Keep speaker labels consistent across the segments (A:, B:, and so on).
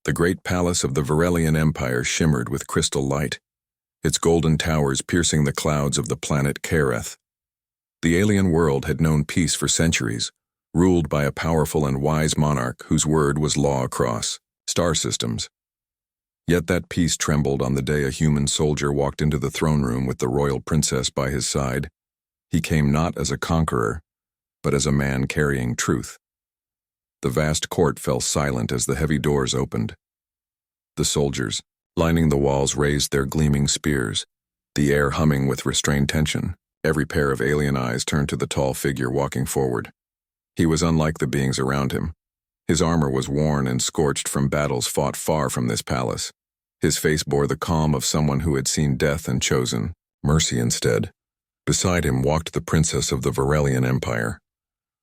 A: The great palace of the Varelian Empire shimmered with crystal light, its golden towers piercing the clouds of the planet Kereth. The alien world had known peace for centuries, ruled by a powerful and wise monarch whose word was law across star systems. Yet that peace trembled on the day a human soldier walked into the throne room with the royal princess by his side. He came not as a conqueror, but as a man carrying truth. The vast court fell silent as the heavy doors opened. The soldiers, lining the walls, raised their gleaming spears, the air humming with restrained tension. Every pair of alien eyes turned to the tall figure walking forward. He was unlike the beings around him. His armor was worn and scorched from battles fought far from this palace. His face bore the calm of someone who had seen death and chosen mercy instead. Beside him walked the princess of the Varelian Empire.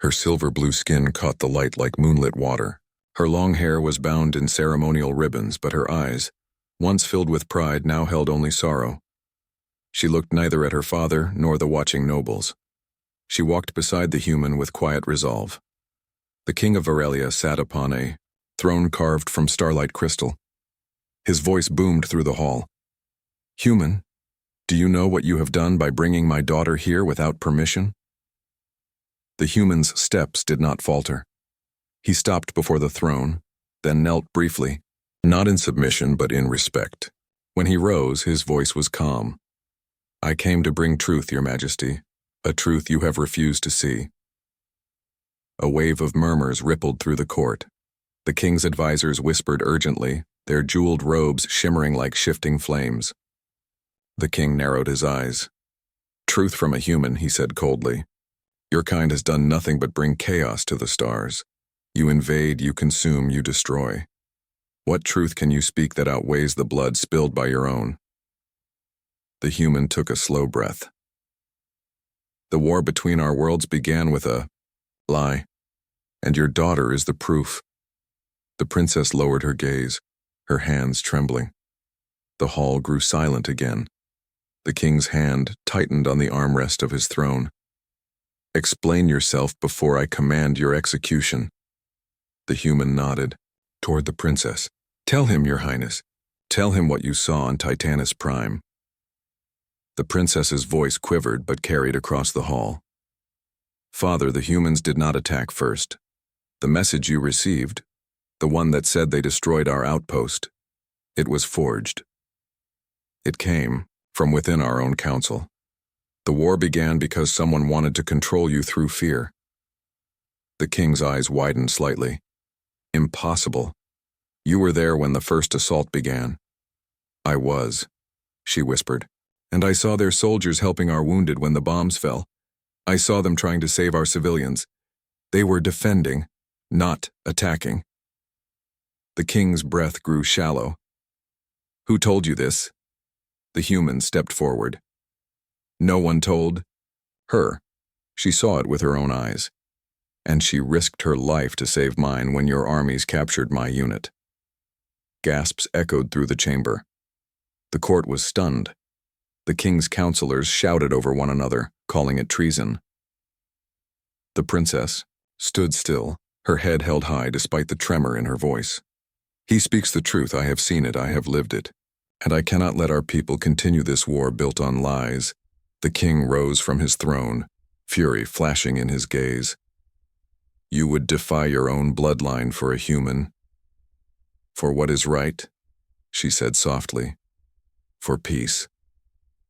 A: Her silver blue skin caught the light like moonlit water. Her long hair was bound in ceremonial ribbons, but her eyes, once filled with pride, now held only sorrow. She looked neither at her father nor the watching nobles. She walked beside the human with quiet resolve. The king of Varelia sat upon a throne carved from starlight crystal. His voice boomed through the hall. "Human, do you know what you have done by bringing my daughter here without permission?" The human's steps did not falter. He stopped before the throne, then knelt briefly, not in submission but in respect. When he rose, his voice was calm. "I came to bring truth, Your Majesty, a truth you have refused to see." A wave of murmurs rippled through the court. The king's advisors whispered urgently, their jeweled robes shimmering like shifting flames. The king narrowed his eyes. "Truth from a human," he said coldly. "Your kind has done nothing but bring chaos to the stars. You invade, you consume, you destroy. What truth can you speak that outweighs the blood spilled by your own?" The human took a slow breath. "The war between our worlds began with a lie, and your daughter is the proof." The princess lowered her gaze, her hands trembling. The hall grew silent again. The king's hand tightened on the armrest of his throne. "Explain yourself before I command your execution." The human nodded toward the princess. "Tell him, Your Highness. Tell him what you saw on Titanus Prime." The princess's voice quivered but carried across the hall. "Father, the humans did not attack first. The message you received, the one that said they destroyed our outpost, it was forged. It came from within our own council. The war began because someone wanted to control you through fear." The king's eyes widened slightly. "Impossible. You were there when the first assault began." "I was," she whispered, "and I saw their soldiers helping our wounded when the bombs fell. I saw them trying to save our civilians. They were defending, not attacking." The king's breath grew shallow. "Who told you this?" The human stepped forward. "No one told her. She saw it with her own eyes. And she risked her life to save mine when your armies captured my unit." Gasps echoed through the chamber. The court was stunned. The king's counselors shouted over one another, calling it treason. The princess stood still, her head held high despite the tremor in her voice. "He speaks the truth. I have seen it. I have lived it. And I cannot let our people continue this war built on lies." The king rose from his throne, fury flashing in his gaze. "You would defy your own bloodline for a human?" "For what is right," she said softly. "For peace."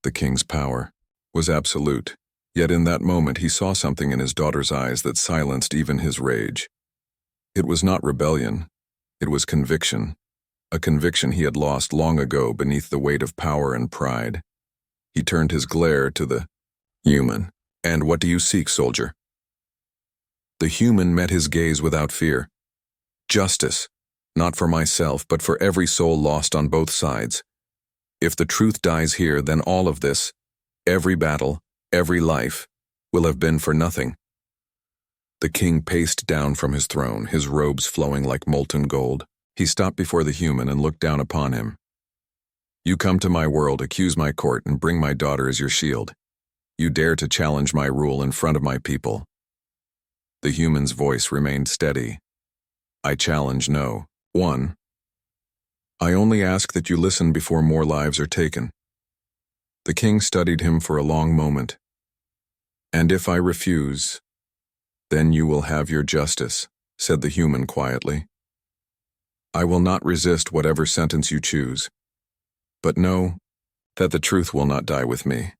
A: The king's power was absolute, yet in that moment he saw something in his daughter's eyes that silenced even his rage. It was not rebellion, it was conviction, a conviction he had lost long ago beneath the weight of power and pride. He turned his glare to the human. "And what do you seek, soldier?" The human met his gaze without fear. "Justice, not for myself, but for every soul lost on both sides. If the truth dies here, then all of this, every battle, every life, will have been for nothing." The king paced down from his throne, his robes flowing like molten gold. He stopped before the human and looked down upon him. "You come to my world, accuse my court, and bring my daughter as your shield. You dare to challenge my rule in front of my people." The human's voice remained steady. "I challenge no one, I only ask that you listen before more lives are taken." The king studied him for a long moment. "And if I refuse, then you will have your justice," said the human quietly. "I will not resist whatever sentence you choose. But know that the truth will not die with me.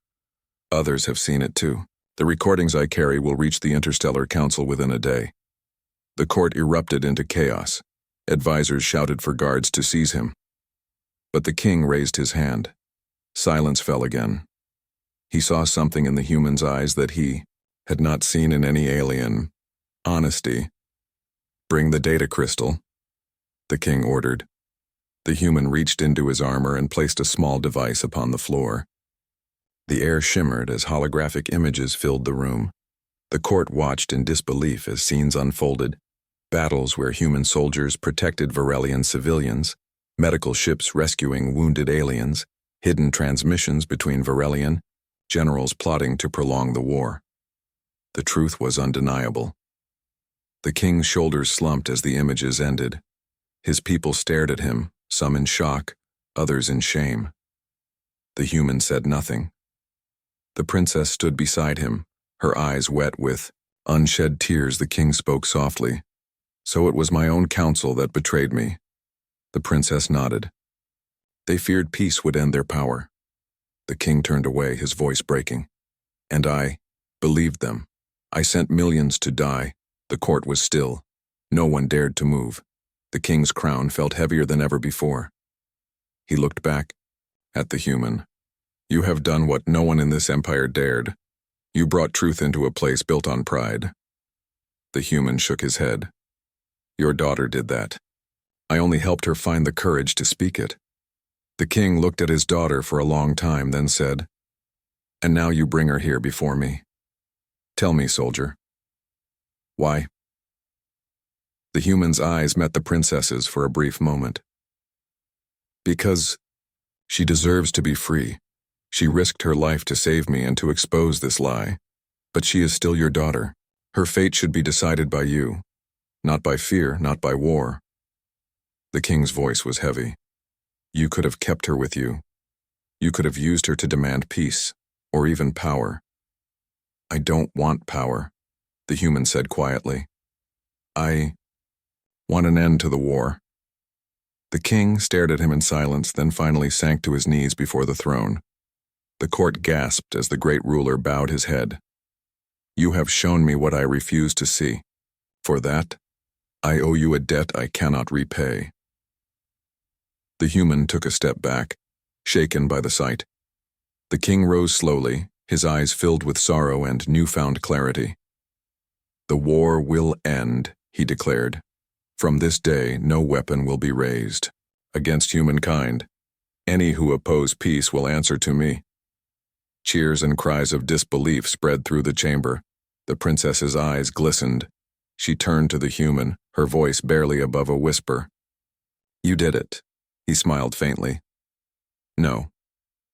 A: Others have seen it too. The recordings I carry will reach the Interstellar Council within a day." The court erupted into chaos. Advisors shouted for guards to seize him. But the king raised his hand. Silence fell again. He saw something in the human's eyes that he had not seen in any alien. Honesty. "Bring the data crystal," the king ordered. The human reached into his armor and placed a small device upon the floor. The air shimmered as holographic images filled the room. The court watched in disbelief as scenes unfolded. Battles where human soldiers protected Varelian civilians, medical ships rescuing wounded aliens, hidden transmissions between Varelian, generals plotting to prolong the war. The truth was undeniable. The king's shoulders slumped as the images ended. His people stared at him, some in shock, others in shame. The human said nothing. The princess stood beside him, her eyes wet with unshed tears. The king spoke softly. "So it was my own counsel that betrayed me." The princess nodded. "They feared peace would end their power." The king turned away, his voice breaking. "And I believed them. I sent millions to die." The court was still. No one dared to move. The king's crown felt heavier than ever before. He looked back at the human. "You have done what no one in this empire dared. You brought truth into a place built on pride." The human shook his head. "Your daughter did that. I only helped her find the courage to speak it." The king looked at his daughter for a long time, then said, "And now you bring her here before me. Tell me, soldier. Why?" The human's eyes met the princess's for a brief moment. "Because she deserves to be free. She risked her life to save me and to expose this lie. But she is still your daughter. Her fate should be decided by you. Not by fear, not by war." The king's voice was heavy. "You could have kept her with you. You could have used her to demand peace, or even power." "I don't want power," the human said quietly. "I want an end to the war." The king stared at him in silence, then finally sank to his knees before the throne. The court gasped as the great ruler bowed his head. "You have shown me what I refuse to see. For that, I owe you a debt I cannot repay." The human took a step back, shaken by the sight. The king rose slowly, his eyes filled with sorrow and newfound clarity. "The war will end," he declared. "From this day, no weapon will be raised against humankind. Any who oppose peace will answer to me." Cheers and cries of disbelief spread through the chamber. The princess's eyes glistened. She turned to the human, her voice barely above a whisper. "You did it," he smiled faintly. "No,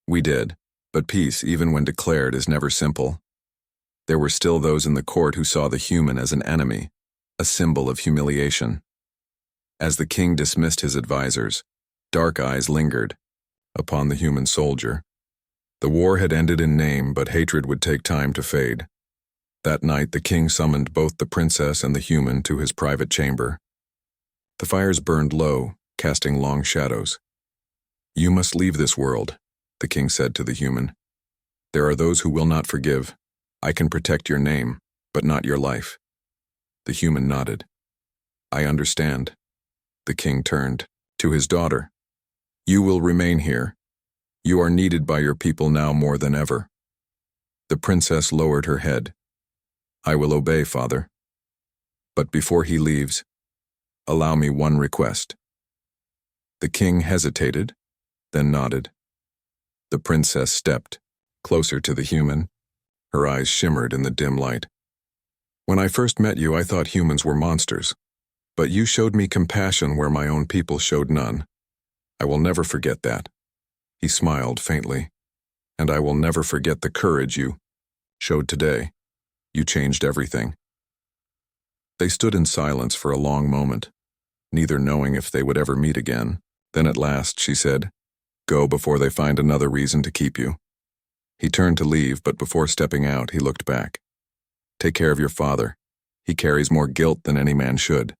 A: we did, but peace, even when declared, is never simple." There were still those in the court who saw the human as an enemy, a symbol of humiliation. As the king dismissed his advisors, dark eyes lingered upon the human soldier. The war had ended in name, but hatred would take time to fade. That night, the king summoned both the princess and the human to his private chamber. The fires burned low, casting long shadows. "You must leave this world," the king said to the human. "There are those who will not forgive. I can protect your name, but not your life." The human nodded. "I understand." The king turned to his daughter. "You will remain here. You are needed by your people now more than ever." The princess lowered her head. "I will obey, father. But before he leaves, allow me one request." The king hesitated, then nodded. The princess stepped closer to the human. Her eyes shimmered in the dim light. "When I first met you, I thought humans were monsters. But you showed me compassion where my own people showed none. I will never forget that." He smiled faintly. "And I will never forget the courage you showed today. You changed everything." They stood in silence for a long moment, neither knowing if they would ever meet again. Then at last she said, "Go before they find another reason to keep you." He turned to leave, but before stepping out, he looked back. "Take care of your father. He carries more guilt than any man should."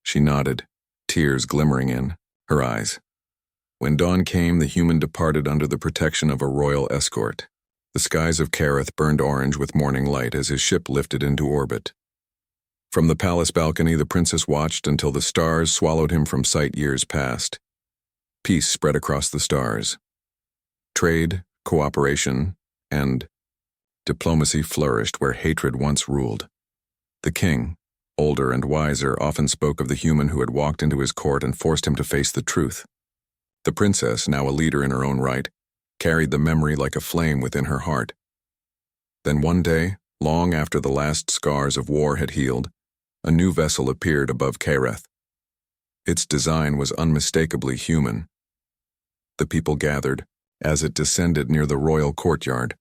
A: She nodded, tears glimmering in her eyes. When dawn came, the human departed under the protection of a royal escort. The skies of Kareth burned orange with morning light as his ship lifted into orbit. From the palace balcony, the princess watched until the stars swallowed him from sight years past. Peace spread across the stars. Trade, cooperation, and diplomacy flourished where hatred once ruled. The king, older and wiser, often spoke of the human who had walked into his court and forced him to face the truth. The princess, now a leader in her own right, carried the memory like a flame within her heart. Then one day, long after the last scars of war had healed, a new vessel appeared above Kareth. Its design was unmistakably human. The people gathered as it descended near the royal courtyard.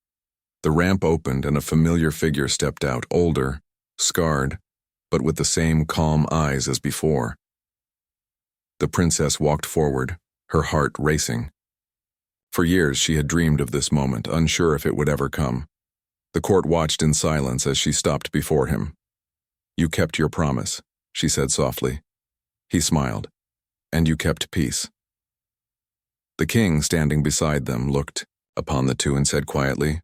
A: The ramp opened and a familiar figure stepped out, older, scarred, but with the same calm eyes as before. The princess walked forward, her heart racing. For years she had dreamed of this moment, unsure if it would ever come. The court watched in silence as she stopped before him. "You kept your promise," she said softly. He smiled. "And you kept peace." The king, standing beside them, looked upon the two and said quietly,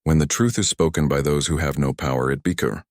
A: "When the truth is spoken by those who have no power, it bikur."